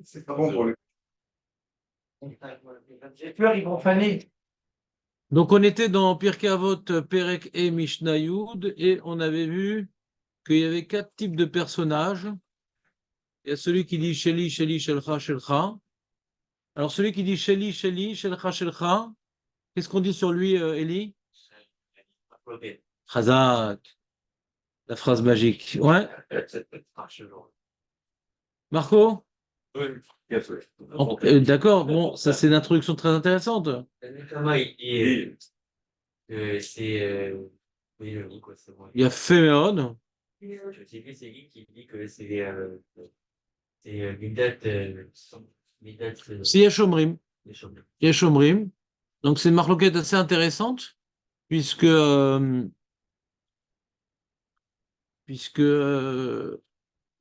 C'est pas bon pour les. J'ai peur, ils vont faner. Donc, on était dans Pirkei Avot, Perek et Mishnah Yud, et on avait vu qu'il y avait 4 types de personnages. Il y a celui qui dit Sheli, Sheli, Shelcha, Shelcha. Alors, celui qui dit Sheli, Sheli, Shelcha, Shelcha, qu'est-ce qu'on dit sur lui, Eli? Chazak, la phrase magique. Ouais, Marco? Oui, bien sûr. D'accord, bon, ça c'est une introduction très intéressante. Il dit c'est quoi, c'est bon. Il y a Féméon, Je sais plus c'est qui dit que c'est Midat, c'est Yeshomrim. les chambres. Yeshomrim. Donc c'est une marloquette assez intéressante, puisque, puisque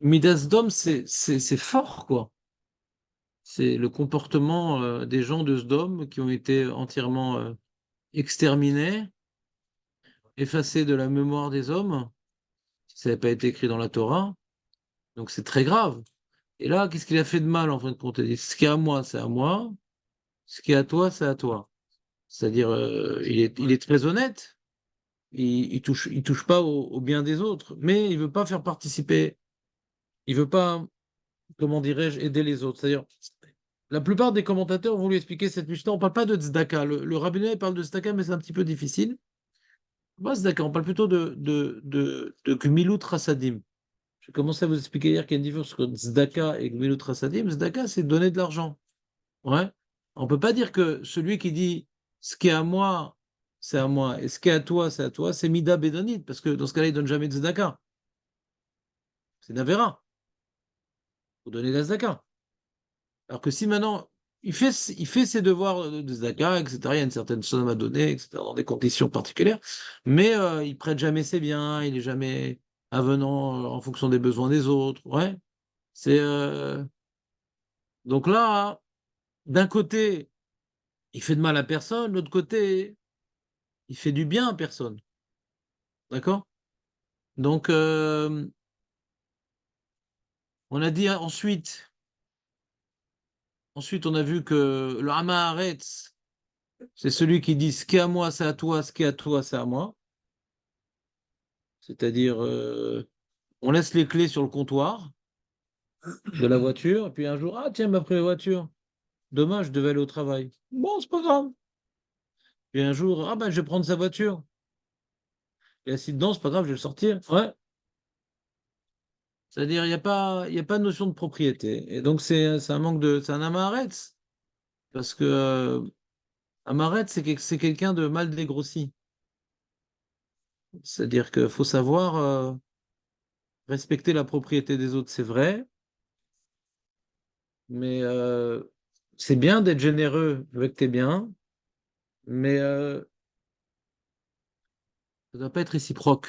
Midas Dom, c'est fort, quoi. C'est le comportement des gens de Sdom qui ont été entièrement exterminés, effacés de la mémoire des hommes, si ça n'avait pas été écrit dans la Torah. Donc c'est très grave. Et là, qu'est-ce qu'il a fait de mal, en fin de compte? Il dit, ce qui est à moi, c'est à moi. Ce qui est à toi, c'est à toi. C'est-à-dire, il est très honnête. Il touche pas au bien des autres, mais il veut pas faire participer. Il veut pas, comment dirais-je, aider les autres. C'est-à-dire, la plupart des commentateurs vont lui expliquer cette Mishnah. On parle pas de tzedaka. Le rabbinat parle de tzedaka, mais c'est un petit peu difficile. Pas tzedaka, on parle plutôt de gmilut chassadim. J'ai commencé à vous expliquer hier qu'il y a une différence entre tzedaka et gmilut chassadim. Tzedaka, c'est donner de l'argent. Ouais. On peut pas dire que celui qui dit ce qui est à moi, c'est à moi, et ce qui est à toi, c'est Mida Bédonite, parce que dans ce cas-là, il donne jamais de tzedaka. C'est Navera. Il faut donner de la tzedaka. Alors que si maintenant, il fait ses devoirs de tzedaka, etc., il y a une certaine somme à donner, etc., dans des conditions particulières, mais il prête jamais ses biens, il est jamais avenant en fonction des besoins des autres. Ouais. C'est, donc là, d'un côté, il fait de mal à personne, de l'autre côté, il fait du bien à personne. D'accord? Donc, on a dit ensuite, on a vu que le Hamaharetz, c'est celui qui dit ce qui est à moi, c'est à toi, ce qui est à toi, c'est à moi. C'est-à-dire, on laisse les clés sur le comptoir de la voiture, et puis un jour, ah tiens, m'a pris la voiture. Dommage, je devais aller au travail. Bon, c'est pas grave. Puis un jour, ah ben, je vais prendre sa voiture. Il est assis dedans, c'est pas grave, je vais le sortir. Ouais. C'est-à-dire, il y a pas de notion de propriété. Et donc, c'est un manque de. C'est un Hamaharetz. Parce que Amaret, c'est quelqu'un de mal dégrossi. C'est-à-dire qu'il faut savoir respecter la propriété des autres, c'est vrai, mais c'est bien d'être généreux avec tes biens, mais ça ne doit pas être réciproque.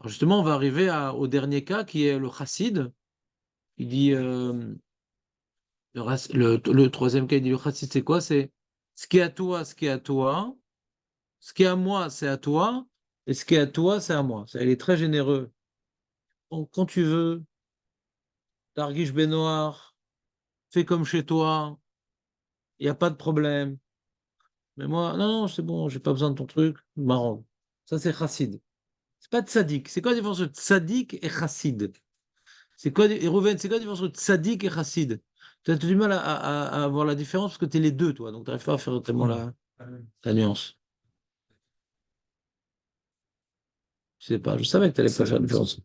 Alors justement, on va arriver au dernier cas qui est le chassid. Il dit, le troisième cas, il dit le chassid, c'est quoi? C'est ce qui est à toi, ce qui est à toi, ce qui est à moi, c'est à toi, et ce qui est à toi, c'est à moi. Il est très généreux. Donc, quand tu veux, Targuiche Benoît, fais comme chez toi, il n'y a pas de problème. Mais moi, non, non, c'est bon, j'ai pas besoin de ton truc, marrant. Ça, c'est chassid. C'est pas tzaddik. C'est quoi la différence entre tzaddik et chassid? Et Rouven, c'est quoi la différence entre tzaddik et chassid? Tu as du mal à avoir la différence parce que tu es les deux, toi, donc tu n'arrives pas à faire tellement la nuance. Je sais pas, je savais que tu n'allais pas faire la différence.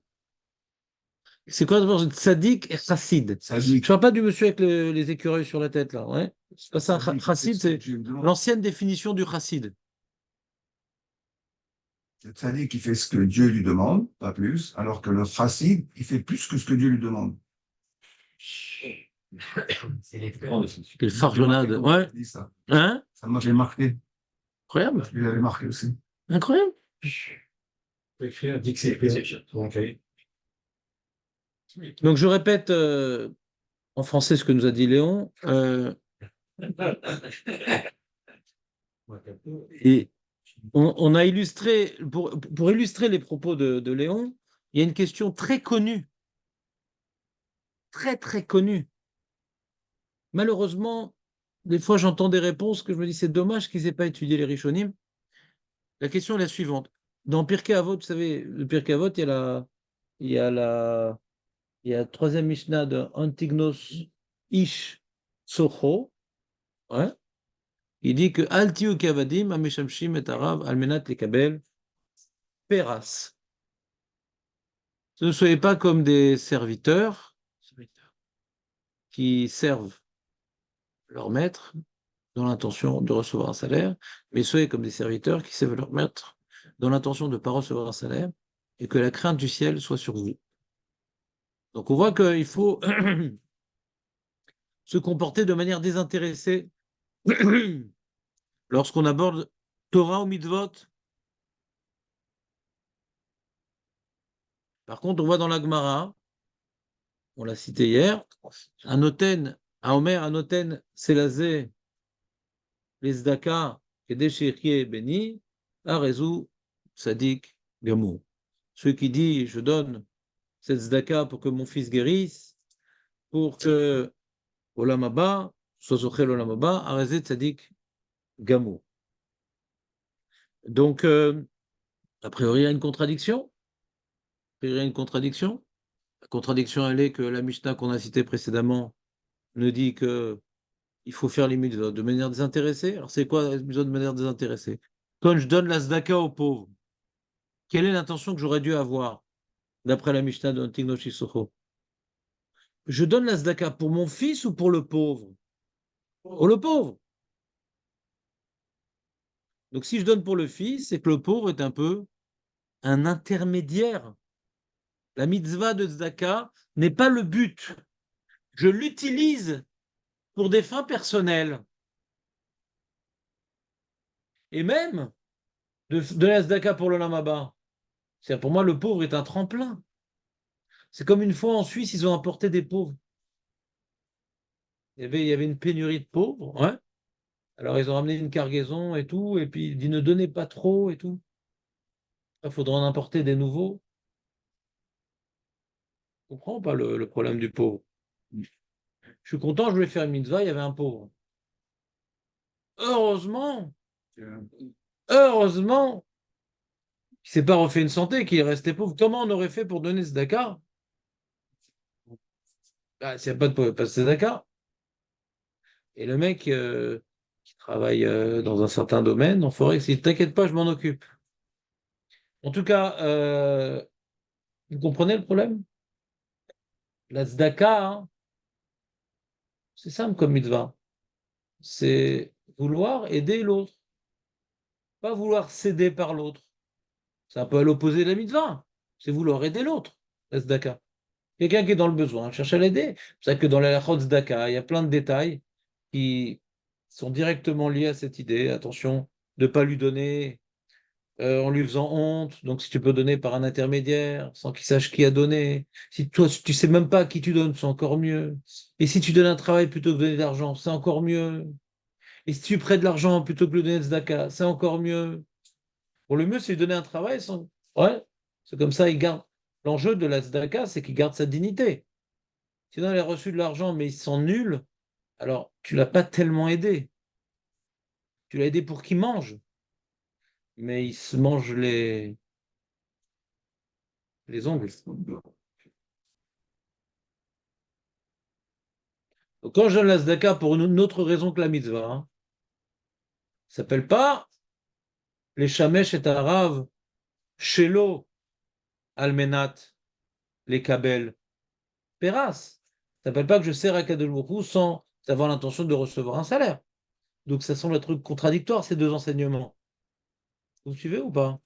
C'est quoi la différence entre tzaddik et chassid? Je parle pas du monsieur avec les écureuils sur la tête, là, ouais. C'est pas ça, chassid, c'est l'ancienne définition du chassid. Le tzaddik, il fait ce que Dieu lui demande, pas plus, alors que le chassid, il fait plus que ce que Dieu lui demande. C'est les frères. Quelle fargelade, ouais. Il dit ça. Hein? Ça m'avait marqué. Incroyable. Il avait marqué aussi. Incroyable. Dit que c'est Donc je répète en français ce que nous a dit Léon. Et on a illustré, pour illustrer les propos de Léon, il y a une question très connue, très très connue, malheureusement, des fois j'entends des réponses que je me dis c'est dommage qu'ils n'aient pas étudié les Rishonim. La question est la suivante. Dans Pirkei Avot, vous savez, le Pirkei Avot, il y a la, il y a la troisième Mishnah de Antignos Ish Socho. Ouais. Il dit que Altiu Kavadim Ameshamshim et Arav Almenat Lekabel Peras. Ne soyez pas comme des serviteurs qui servent leur maître dans l'intention de recevoir un salaire, mais soyez comme des serviteurs qui servent leur maître dans l'intention de ne pas recevoir un salaire et que la crainte du ciel soit sur vous. Donc on voit qu'il faut se comporter de manière désintéressée lorsqu'on aborde Torah ou mitzvot. Par contre, on voit dans la Gemara, on l'a cité hier, Anoten, Aomer, Anoten, Selazé, les Zdaka, Kedeshechie, Beni, Arezu, Sadik, Gamou. Celui qui dit, je donne cette Zdaka pour que mon fils guérisse, pour que Olam Haba, soit Zochel Olam Haba, Arezet, Sadik, Gamou. Donc, a priori, il y a une contradiction. La contradiction, elle est que la Mishnah qu'on a citée précédemment nous dit que il faut faire les mitzvot de manière désintéressée. Alors, c'est quoi les mitzvot de manière désintéressée? Quand je donne la tzedaka aux pauvres, quelle est l'intention que j'aurais dû avoir, d'après la Mishnah de Antignos Shisocho? Je donne la tzedaka pour mon fils ou pour le pauvre? Pour le pauvre. Donc, si je donne pour le fils, c'est que le pauvre est un peu un intermédiaire. La mitzvah de tzedaka n'est pas le but. Je l'utilise pour des fins personnelles. Et même de la tzedaka pour le lamaba. C'est-à-dire pour moi, le pauvre est un tremplin. C'est comme une fois en Suisse, ils ont apporté des pauvres. Il y avait une pénurie de pauvres, ouais. Alors ils ont ramené une cargaison et tout, et puis ils disent ne donnez pas trop et tout. Il faudra en importer des nouveaux. Je ne comprends pas le problème du pauvre. Je suis content, je voulais faire une mitzvah, il y avait un pauvre. Heureusement, heureusement, qu'il ne s'est pas refait une santé, qu'il est resté pauvre. Comment on aurait fait pour donner ce Dakar? Bah, s'il n'y a pas de pauvre, pas de Dakar. Et le mec qui travaille dans un certain domaine, en forêt, il dit t'inquiète pas, je m'en occupe. En tout cas, vous comprenez le problème? La tzedaka, hein, c'est simple comme mitzvah. C'est vouloir aider l'autre, pas vouloir céder par l'autre. C'est un peu à l'opposé de la mitzvah. C'est vouloir aider l'autre, la tzedaka. Quelqu'un qui est dans le besoin, cherche à l'aider. C'est pour ça que dans la halachot tzedaka, il y a plein de détails qui sont directement liés à cette idée. Attention, de ne pas lui donner en lui faisant honte. Donc, si tu peux donner par un intermédiaire, sans qu'il sache qui a donné. Si toi, tu sais même pas à qui tu donnes, c'est encore mieux. Et si tu donnes un travail plutôt que de donner de l'argent, c'est encore mieux. Et si tu prêtes de l'argent plutôt que de donner de tzedaka, c'est encore mieux. Pour le mieux, c'est de donner un travail sans. Ouais, c'est comme ça, il garde. L'enjeu de la tzedaka, c'est qu'il garde sa dignité. Sinon, il a reçu de l'argent, mais il se sent nul, alors tu l'as pas tellement aidé. Tu l'as aidé pour qu'il mange, mais il se mange les ongles. Donc, quand je donne la tzedaka pour une autre raison que la mitzvah, hein, ça s'appelle pas les shamesh et arav, shelo, almenat, les kabel, peras. Ça s'appelle pas que je sers à Kadosh Baruch Hu sans avoir l'intention de recevoir un salaire. Donc ça semble être contradictoire, ces deux enseignements. Vous suivez ou pas?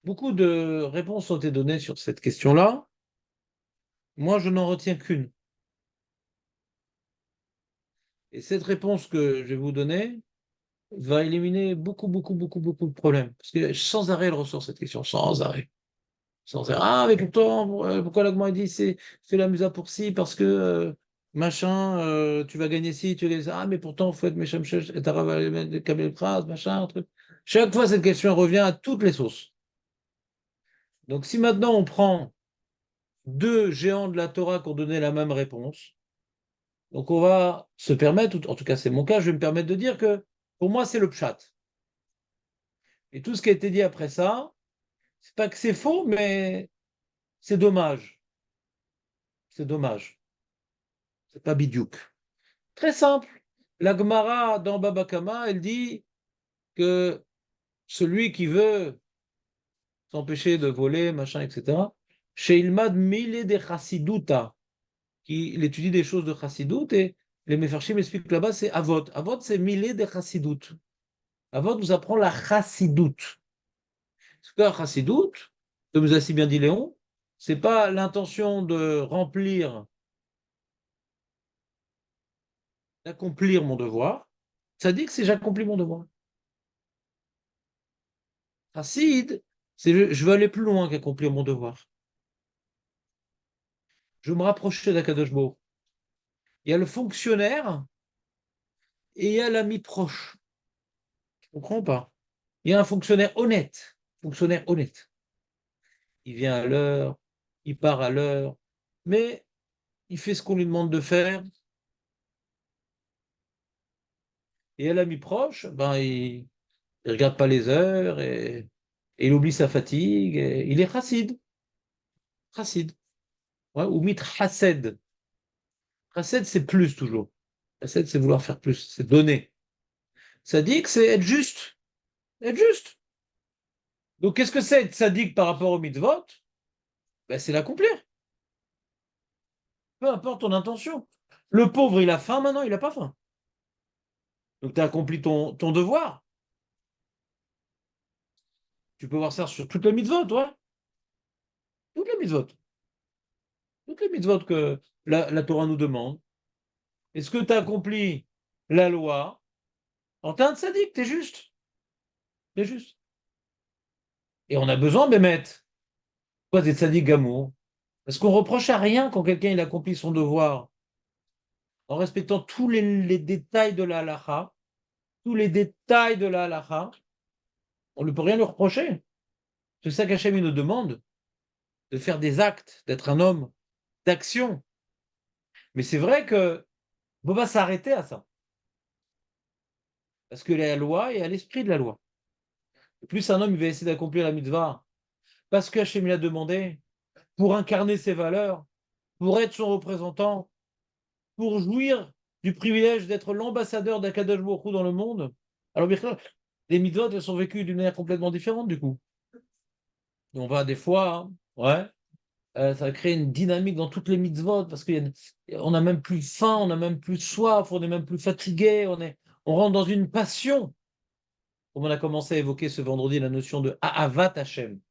Beaucoup de réponses ont été données sur cette question-là. Moi, je n'en retiens qu'une. Et cette réponse que je vais vous donner va éliminer beaucoup, beaucoup, beaucoup, beaucoup de problèmes. Parce que sans arrêt, elle ressort cette question, sans arrêt. Sans arrêt. Ah, mais pourtant, pourquoi l'agma dit c'est fais la musa pour ci, parce que machin, tu vas gagner ci, tu vas gagner ça. Ah, mais pourtant, il faut être mécham, et t'arrives kabel phrase, machin, un truc. Chaque fois, cette question revient à toutes les sauces. Donc, si maintenant on prend deux géants de la Torah qui ont donné la même réponse, Donc on va se permettre, ou en tout cas c'est mon cas, je vais me permettre de dire que pour moi c'est le pshat. Et tout ce qui a été dit après ça, c'est pas que c'est faux, mais c'est dommage. C'est dommage. C'est pas bidiouk. Très simple. La Gemara dans Baba Kama, elle dit que celui qui veut s'empêcher de voler, machin, etc., chez Ilmad Mile de Chassiduta, il étudie des choses de Chassidout, et les Mefarshim expliquent là-bas, c'est Avot. Avot, c'est Mile de Chassidout. Avot nous apprend la Chassidout. Ce que la Chassidout, comme nous a si bien dit Léon, c'est pas l'intention de remplir, d'accomplir mon devoir. Ça dit que c'est j'accomplis mon devoir. Chassid, c'est je veux aller plus loin qu'accomplir mon devoir. Je veux me rapprocher d'Akadosh Baruch Hu. Il y a le fonctionnaire et il y a l'ami proche. Tu comprends pas? Il y a un fonctionnaire honnête. Fonctionnaire honnête. Il vient à l'heure, il part à l'heure, mais il fait ce qu'on lui demande de faire. Et à l'ami proche, ben, il regarde pas les heures et il oublie sa fatigue. Et il est chassid. Chassid. Ouais, ou mit chassid. Chassid, c'est plus toujours. Chassid, c'est vouloir faire plus, c'est donner. Ça dit que c'est être juste. Être juste. Donc, qu'est-ce que c'est être sadique par rapport au mitzvot? Ben, c'est l'accomplir. Peu importe ton intention. Le pauvre, il a faim maintenant, il n'a pas faim. Donc, tu as accompli ton devoir. Tu peux voir ça sur toutes les mitzvot, ouais. Toutes les mitzvot. Toutes les mitzvot que la Torah nous demande. Est-ce que tu as accompli la loi? En tant que sadique, t'es juste. T'es juste. Et on a besoin, Bémet. Pourquoi t'es sadique gamour? Parce qu'on reproche à rien quand quelqu'un il accomplit son devoir en respectant tous les détails de la halacha, tous les détails de la halacha, on ne peut rien lui reprocher. C'est ça qu'Hachem nous demande, de faire des actes, d'être un homme d'action. Mais c'est vrai que on ne peut pas s'arrêter à ça. Parce que la loi est à l'esprit de la loi. Et plus un homme il va essayer d'accomplir la mitzvah, parce qu'Hachem l'a demandé, pour incarner ses valeurs, pour être son représentant, pour jouir du privilège d'être l'ambassadeur d'Akadosh Baruch Hu dans le monde. Alors, bien sûr, les mitzvot, elles sont vécues d'une manière complètement différente, du coup. Et on va des fois, hein, ouais, ça va créer une dynamique dans toutes les mitzvot, parce qu'on n'a même plus faim, on n'a même plus soif, on n'est même plus fatigué, on rentre dans une passion. Comme on a commencé à évoquer ce vendredi la notion de Ahavat Hashem.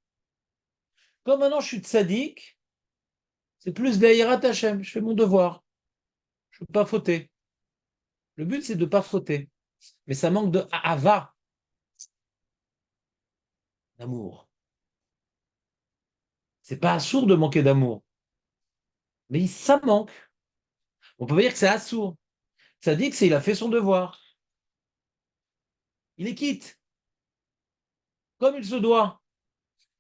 Comme maintenant je suis tzaddik, c'est plus d'Ahirat Hashem, je fais mon devoir. Je ne peux pas fauter. Le but, c'est de ne pas fauter. Mais ça manque de Ahava, d'amour. C'est pas assourd de manquer d'amour. Mais ça manque. On peut pas dire que c'est assourd. Ça dit que c'est il a fait son devoir. Il est quitte. Comme il se doit.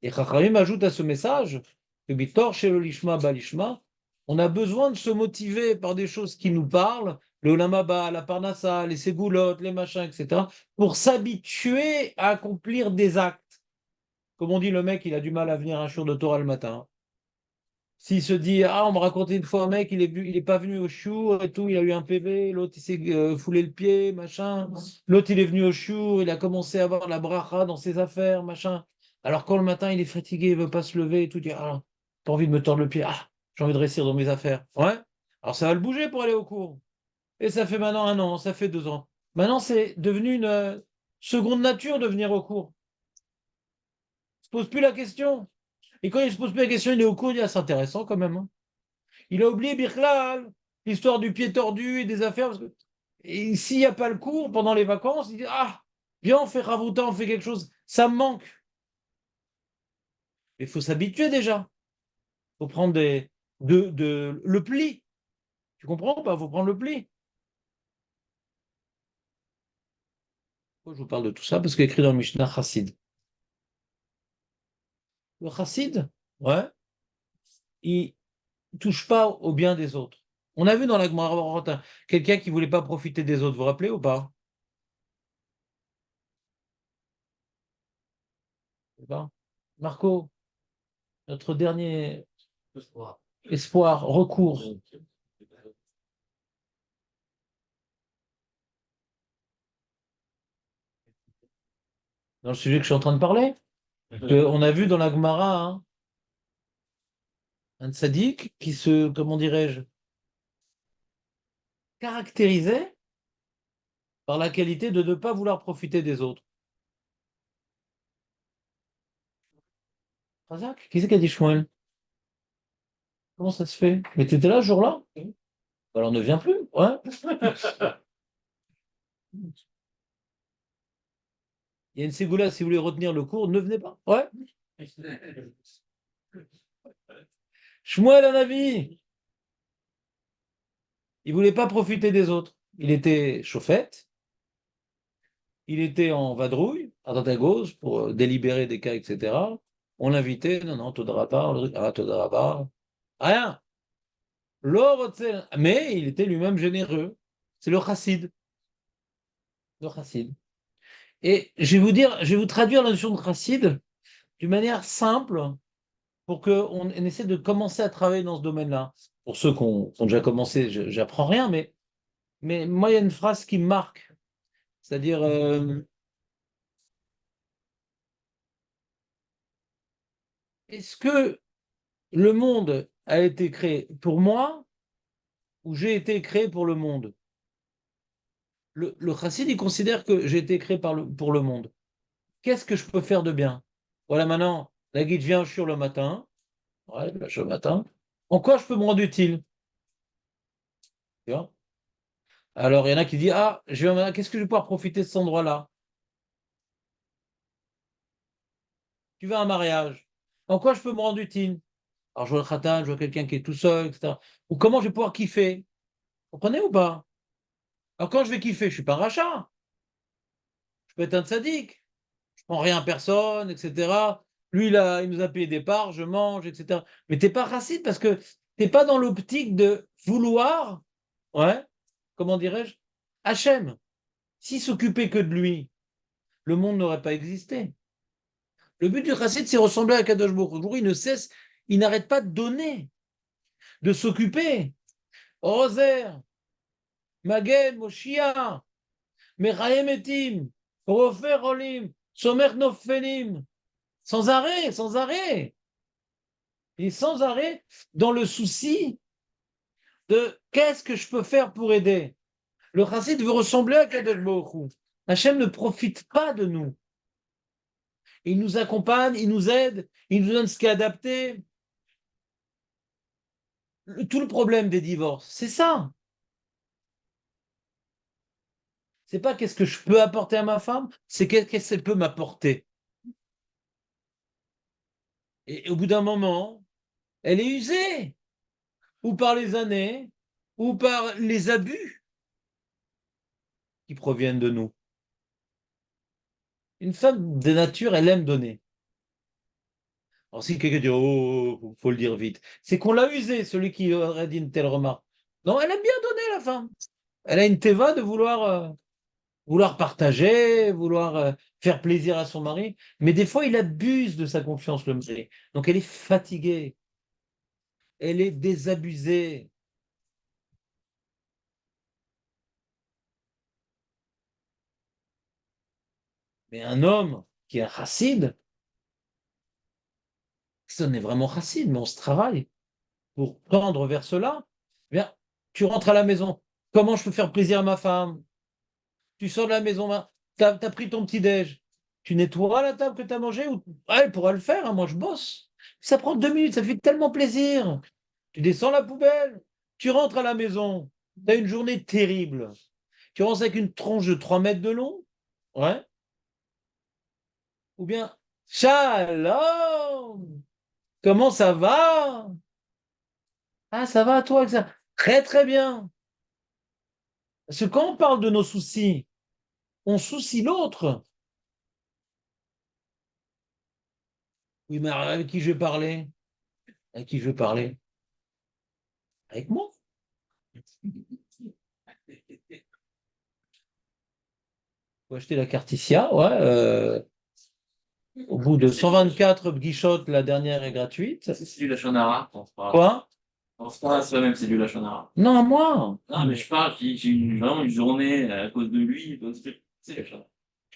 Et Chachamim ajoute à ce message que Bitor chez le Lishma Balishma, on a besoin de se motiver par des choses qui nous parlent, le Olamaba, la Parnassa, les Ségoulottes, les machins, etc., pour s'habituer à accomplir des actes. Comme on dit, le mec, il a du mal à venir un jour de Torah le matin. S'il se dit, ah, on me racontait une fois un mec, il est pas venu au chour et tout, il a eu un PV, l'autre il s'est foulé le pied, machin. L'autre il est venu au chour, il a commencé à avoir la bracha dans ses affaires, machin. Alors quand le matin il est fatigué, il veut pas se lever et tout, il dit, ah, t'as envie de me tordre le pied, ah, j'ai envie de réussir dans mes affaires. Ouais. Alors ça va le bouger pour aller au cours. Et ça fait maintenant 1 an, ça fait 2 ans. Maintenant c'est devenu une seconde nature de venir au cours. Il se pose plus la question. Et quand il se pose plus la question, il est au cours, il dit, ah, c'est intéressant quand même, hein. Il a oublié Birklal, l'histoire du pied tordu et des affaires. Et s'il n'y a pas le cours pendant les vacances, il dit, ah, viens, on fait Ravouta, on fait quelque chose. Ça me manque. Il faut s'habituer déjà. Il faut prendre le pli. Tu comprends ou pas? Il faut prendre le pli. Pourquoi je vous parle de tout ça? Parce qu'il y a écrit dans le Mishnah Chassid. Le Chassid, ouais, il ne touche pas au bien des autres. On a vu dans la Gemara quelqu'un qui ne voulait pas profiter des autres, vous vous rappelez ou pas? Eh ben, Marco, notre dernier espoir, recours. Dans le sujet que je suis en train de parler, on a vu dans la Gemara hein, un tzaddik qui se, comment dirais-je, caractérisait par la qualité de ne pas vouloir profiter des autres. Razak, qui c'est qui a dit Shmuel? Comment ça se fait? Mais tu étais là ce jour-là? Alors ne viens plus, ouais. Il y a une ségoula, si vous voulez retenir le cours, ne venez pas. Ouais. Shmuel un avis. Il voulait pas profiter des autres. Il était chauffette, il était en vadrouille, à droite à gauche, pour délibérer des cas, etc. On l'invitait, non, non, Todaraba, Todaraba. Rien. Mais il était lui-même généreux. C'est le chassid. Le chassid. Et je vais vous dire, je vais vous traduire la notion de chassid d'une manière simple pour qu'on essaie de commencer à travailler dans ce domaine-là. Pour ceux qui ont déjà commencé, j'apprends rien, mais moi, il y a une phrase qui me marque. C'est-à-dire, est-ce que le monde a été créé pour moi ou j'ai été créé pour le monde? Le chassid, il considère que j'ai été créé pour le monde. Qu'est-ce que je peux faire de bien? Voilà, maintenant, la guide vient sur le matin. Ouais, le matin. En quoi je peux me rendre utile? Tu vois. Alors, il y en a qui disent, ah, qu'est-ce que je vais pouvoir profiter de cet endroit-là? Tu vas à un mariage. En quoi je peux me rendre utile? Alors, je vois le khatan, je vois quelqu'un qui est tout seul, etc. Ou comment je vais pouvoir kiffer? Vous comprenez ou pas? Alors, quand je vais kiffer, je ne suis pas un rachat. Je peux être un tzaddik. Je prends rien à personne, etc. Lui, il nous a payé des parts, je mange, etc. Mais tu n'es pas raciste parce que tu n'es pas dans l'optique de vouloir, ouais, comment dirais-je, Hachem. S'il s'occupait que de lui, le monde n'aurait pas existé. Le but du chassid, c'est ressembler à Kadosh Baruch Hu. Il ne cesse, il n'arrête pas de donner, de s'occuper. Roser, Magen, Moshia, Mechayem Etim, Rofer Olim, Somer Nofelim. Sans arrêt, sans arrêt. Il est sans arrêt dans le souci de qu'est-ce que je peux faire pour aider. Le chassid veut ressembler à Kadosh Baruch Hu. Hachem ne profite pas de nous. Il nous accompagne, il nous aide, il nous donne ce qui est adapté. Tout le problème des divorces, c'est ça. C'est pas qu'est-ce que je peux apporter à ma femme, c'est qu'est-ce qu'elle peut m'apporter. Et au bout d'un moment, elle est usée, ou par les années, ou par les abus qui proviennent de nous. Une femme de nature, elle aime donner. Alors si quelqu'un dit, oh, faut le dire vite, c'est qu'on l'a usé, celui qui aurait dit une telle remarque. Non, elle aime bien donner, la femme. Elle a une teva de vouloir partager, vouloir faire plaisir à son mari, mais des fois, il abuse de sa confiance, le mari. Donc, elle est fatiguée, elle est désabusée. Mais un homme qui est un chassid, ce n'est vraiment chassid, mais on se travaille pour tendre vers cela. Eh bien, tu rentres à la maison. Comment je peux faire plaisir à ma femme? Tu sors de la maison, tu as pris ton petit-déj. Tu nettoies la table que tu as mangée ou... Ah, elle pourra le faire, hein, moi je bosse. Ça prend 2 minutes, ça fait tellement plaisir. Tu descends la poubelle, tu rentres à la maison, tu as une journée terrible. Tu rentres avec une tronche de 3 mètres de long, ouais, ou bien Shalom, comment ça va? Ah, ça va toi, ça? Très très bien. Parce que quand on parle de nos soucis, on soucie l'autre. Oui, mais avec qui je vais parler? Avec qui je vais parler? Avec moi. Faut acheter la Carticia, ouais. Au bout de 124 guichottes, la dernière est gratuite. C'est du Lachonara, on se parle. Quoi? On se parle, c'est même, c'est du Lachonara. Non, moi. Non, mais je parle, j'ai eu vraiment une journée à cause de lui, c'est Lachonara.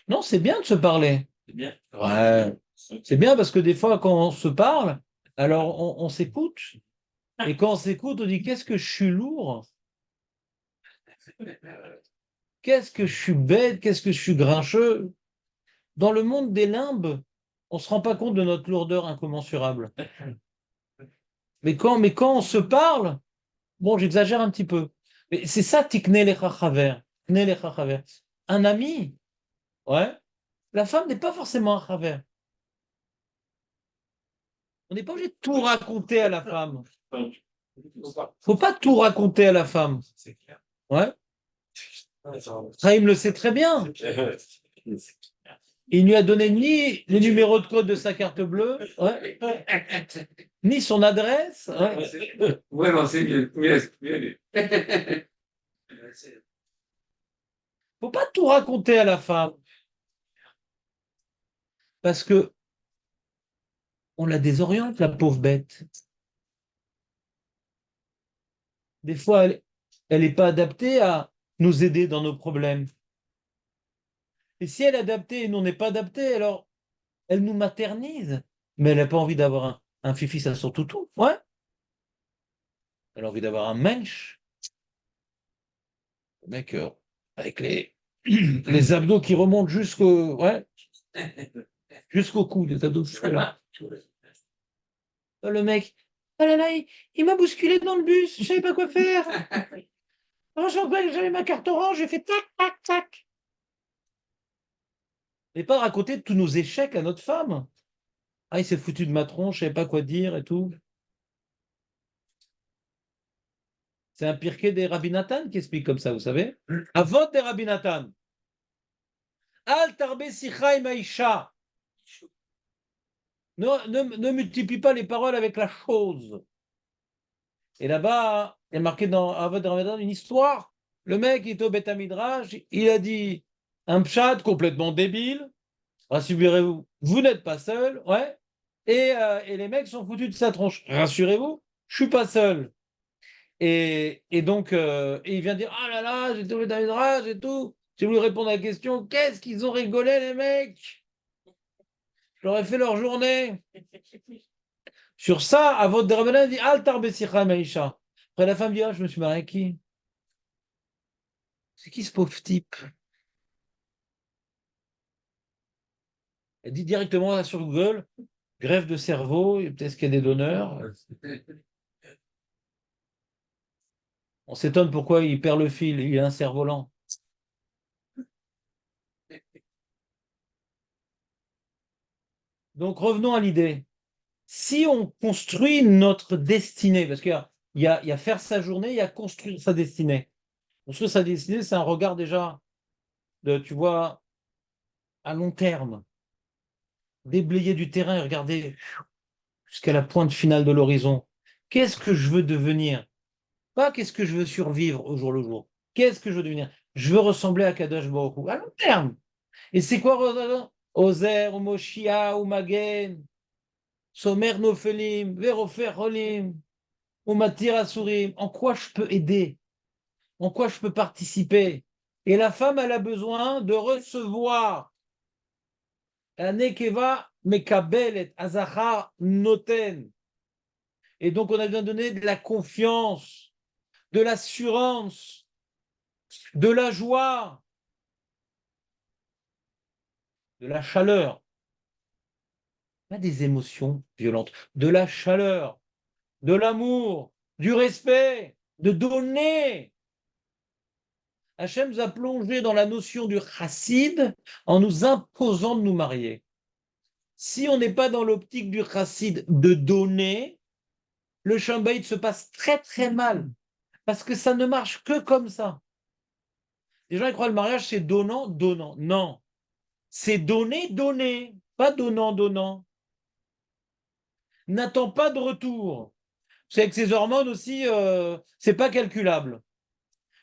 Non, c'est bien de se parler. C'est bien. Ouais. C'est bien parce que des fois, quand on se parle, alors on s'écoute. Et quand on s'écoute, on dit qu'est-ce que je suis lourd, qu'est-ce que je suis bête, qu'est-ce que je suis grincheux. Dans le monde des limbes, on ne se rend pas compte de notre lourdeur incommensurable. Mais quand on se parle, bon, j'exagère un petit peu. Mais c'est ça, tikne le chachaver. Tikne le chachaver. Un ami, ouais, la femme n'est pas forcément un chaver. On n'est pas obligé de tout raconter à la femme. Faut pas tout raconter à la femme. C'est clair. Ouais. Chaim le sait très bien. Il lui a donné ni le numéro de code de sa carte bleue, ouais, ni son adresse. Ouais. Ouais, non, c'est mieux. Mieux. Faut pas tout raconter à la femme. Parce que on la désoriente, la pauvre bête. Des fois, elle n'est pas adaptée à nous aider dans nos problèmes. Et si elle est adaptée et nous, on n'est pas adapté, alors elle nous maternise. Mais elle n'a pas envie d'avoir un fifi à son toutou. Ouais. Elle a envie d'avoir un mensch. Le mec, avec les abdos qui remontent jusqu'au cou, les abdos jusque-là. Le mec, oh là là, il m'a bousculé dans le bus, je ne savais pas quoi faire. Oh, j'avais ma carte orange, j'ai fait tac, tac, tac. Et pas raconter tous nos échecs à notre femme. Ah, il s'est foutu de ma tronche, je ne savais pas quoi dire et tout. C'est un pirkei des Rabbi Nathan qui explique comme ça, vous savez. Avot des Rabbi Nathan. Al tarbe sicha im haisha. Ne multiplie pas les paroles avec la chose. Et là-bas, il y a marqué dans Avot des Rabbi Nathan une histoire. Le mec il était au Beth Midrash, il a dit un pshat complètement débile. Rassurez-vous, vous n'êtes pas seul, ouais. Et les mecs sont foutus de sa tronche. Rassurez-vous, je suis pas seul. Et donc, et il vient dire, ah là là, j'ai trouvé dans les draps et tout. J'ai voulu répondre à la question, qu'est-ce qu'ils ont rigolé, les mecs? J'aurais fait leur journée. Sur ça, à votre Drabanan dit, Altar Bessicha Maïcha. Après, la femme dit, ah, je me suis marié avec qui? C'est qui ce pauvre type? Elle dit directement là, sur Google, greffe de cerveau, peut-être qu'il y a des donneurs. On s'étonne pourquoi il perd le fil, il a un cerf-volant. Donc revenons à l'idée. Si on construit notre destinée, parce qu'il y a faire sa journée, il y a construire sa destinée. Construire sa destinée, c'est un regard déjà, tu vois, à long terme. Déblayer du terrain et regarder jusqu'à la pointe finale de l'horizon. Qu'est-ce que je veux devenir? Pas qu'est-ce que je veux survivre au jour le jour. Qu'est-ce que je veux devenir? Je veux ressembler à Kadosh Baruch Hu, à long terme. Et c'est quoi Ozer, Moshia, ou Magen, Somer Nofelim, Verofer Holim, ou Matir Asurim. En quoi je peux aider? En quoi je peux participer? Et la femme, elle a besoin de recevoir. La Nekeva Mekabelet, Azachar Noten. Et donc, on a besoin de donner de la confiance, de l'assurance, de la joie, de la chaleur. Pas des émotions violentes, de la chaleur, de l'amour, du respect, de donner. Hachem nous a plongé dans la notion du chassid en nous imposant de nous marier. Si on n'est pas dans l'optique du chassid de donner, le chambaïd se passe très très mal. Parce que ça ne marche que comme ça. Les gens ils croient que le mariage c'est donnant, donnant. Non. C'est donner, donner. Pas donnant, donnant. N'attends pas de retour. C'est avec ces hormones aussi, c'est pas calculable.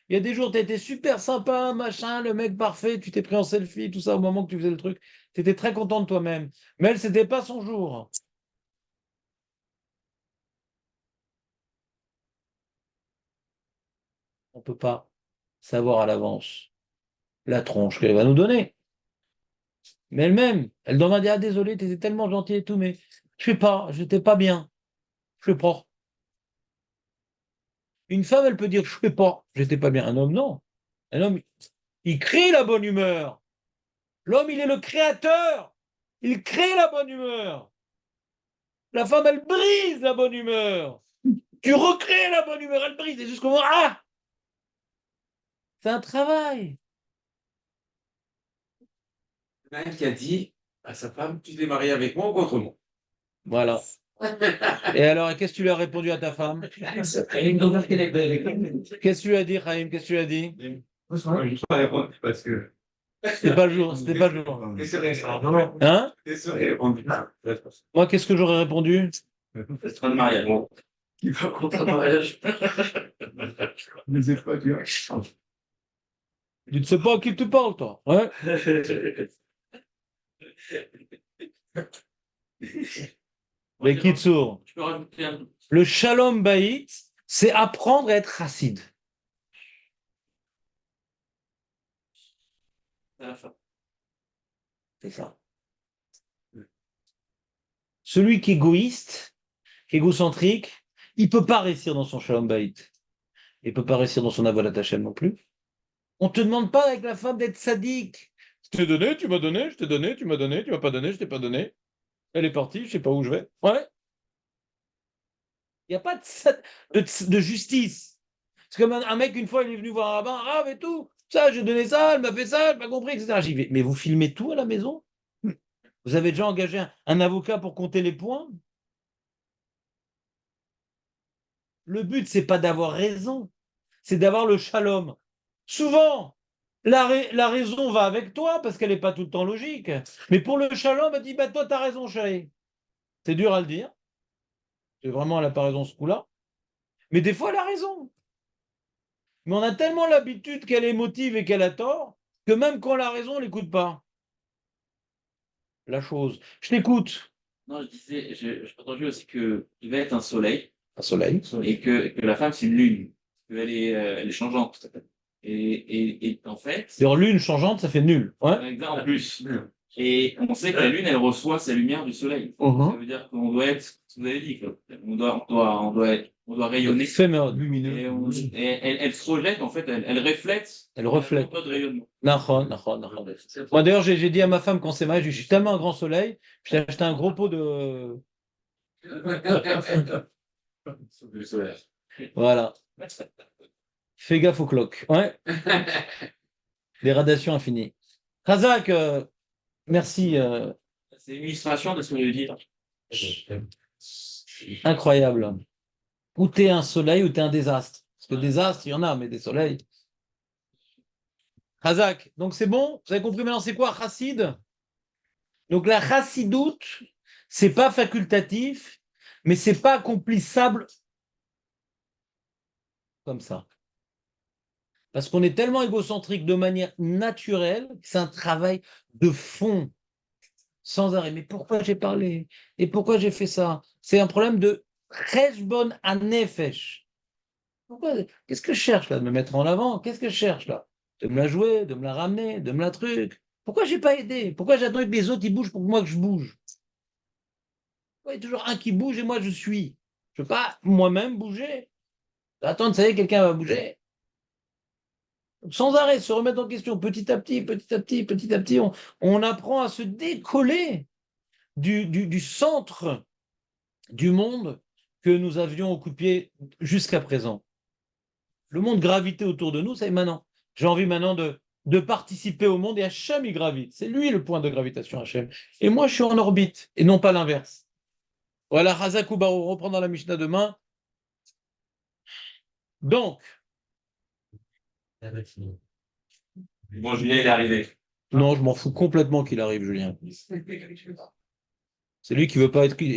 Il y a des jours, tu étais super sympa, machin, le mec parfait, tu t'es pris en selfie, tout ça, au moment que tu faisais le truc. Tu étais très content de toi-même. Mais elle, c'était pas son jour. On ne peut pas savoir à l'avance la tronche qu'elle va nous donner. Mais elle-même, elle doit me dire, ah, désolé, tu étais tellement gentil et tout, mais je sais pas, j'étais pas bien. Je sais pas. Une femme, elle peut dire, je sais pas, j'étais pas bien. Un homme, non. Un homme, il crée la bonne humeur. L'homme, il est le créateur. Il crée la bonne humeur. La femme, elle brise la bonne humeur. Tu recrées la bonne humeur, elle brise. Et jusqu'au moment, ah, c'est un travail. Il y en a un qui a dit à sa femme, tu t'es marié avec moi ou contre moi? Voilà. Et alors, qu'est-ce que tu lui as répondu à ta femme? Qu'est-ce que tu lui as dit, Chaim? Qu'est-ce que tu lui as dit? Je ne peux pas répondre parce que. C'était pas le jour, c'était pas le jour. Hein? Moi, qu'est-ce que j'aurais répondu? C'est pas de mariage. Qui va contre un mariage? Ne sais pas, tu vois. Tu ne sais pas à qui tu parles, toi. Ouais. Mais Kitsour, Tu peux rajouter un. le shalom baït, c'est apprendre à être chassid. À la fin. C'est ça. Celui qui est égoïste, qui est égocentrique, il ne peut pas réussir dans son shalom baït. Il ne peut pas réussir dans son avodat Hashem non plus. On ne te demande pas avec la femme d'être sadique. Je t'ai donné, tu m'as donné, je t'ai donné, tu m'as donné, tu m'as pas donné, je t'ai pas donné. Elle est partie, je sais pas où je vais. Ouais. Il n'y a pas de justice. C'est comme un mec, une fois, il est venu voir un rabbin, ah, mais tout, ça, j'ai donné ça, elle m'a fait ça, elle m'a compris, etc. J'y vais. Mais vous filmez tout à la maison? Vous avez déjà engagé un avocat pour compter les points? Le but, c'est pas d'avoir raison, c'est d'avoir le shalom. Souvent, la raison va avec toi parce qu'elle n'est pas tout le temps logique. Mais pour le shalom, elle dit, bah, toi, tu as raison, chérie. C'est dur à le dire. C'est vraiment, elle n'a pas raison ce coup-là. Mais des fois, elle a raison. Mais on a tellement l'habitude qu'elle est émotive et qu'elle a tort que même quand elle a raison, on l'écoute pas. La chose. Je t'écoute. Non, je disais, j'ai entendu aussi que il va être un soleil Un soleil. et que la femme, c'est une lune. Elle est changeante. Et en fait, D'ailleurs, lune changeante, ça fait nul. Ouais. en plus. Et on sait que la lune, elle reçoit sa lumière du soleil. Mhm. Ça veut dire qu'on doit être, ce que vous avez dit, quoi. On doit rayonner. Éphémère. Et elle se projette, en fait, elle reflète. Elle reflète. Notre rayonnement. Nahon, nahon, nahon. Moi, d'ailleurs, j'ai dit à ma femme quand c'est marié, je suis tellement un grand soleil, je t'ai acheté un gros pot de. Voilà. Fais gaffe au clock. Ouais. Des radiations infinies. Razak, merci. C'est une illustration de ce que je veux dire. Incroyable. Ou t'es un soleil ou t'es un désastre. Parce que désastre, il y en a, mais des soleils. Razak, donc c'est bon? Vous avez compris maintenant c'est quoi chassid? Donc la chassidoute, c'est pas facultatif, mais c'est pas accomplissable comme ça. Parce qu'on est tellement égocentrique de manière naturelle que c'est un travail de fond, sans arrêt. Mais pourquoi j'ai parlé? Et pourquoi j'ai fait ça? C'est un problème de cheshbon hanefesh. Pourquoi? Qu'est-ce que je cherche là? De me mettre en avant? Qu'est-ce que je cherche là? De me la jouer, de me la ramener, de me la truc. Pourquoi j'ai pas aidé? Pourquoi j'attends que les autres ils bougent pour que moi que je bouge? Pourquoi il y a toujours un qui bouge et moi je suis? Je ne peux pas moi-même bouger. Attendre, ça y est, quelqu'un va bouger. Sans arrêt, se remettre en question, petit à petit, petit à petit, petit à petit, on apprend à se décoller du centre du monde que nous avions occupé jusqu'à présent. Le monde gravitait autour de nous, c'est maintenant. J'ai envie maintenant de participer au monde et Hachem y gravite. C'est lui le point de gravitation, Hachem. Et moi, je suis en orbite et non pas l'inverse. Voilà, Hazak ou Barou, reprend dans la Mishnah demain. Donc, Bon, Julien, il est arrivé. non, je m'en fous complètement qu'il arrive, Julien. C'est lui qui veut pas être.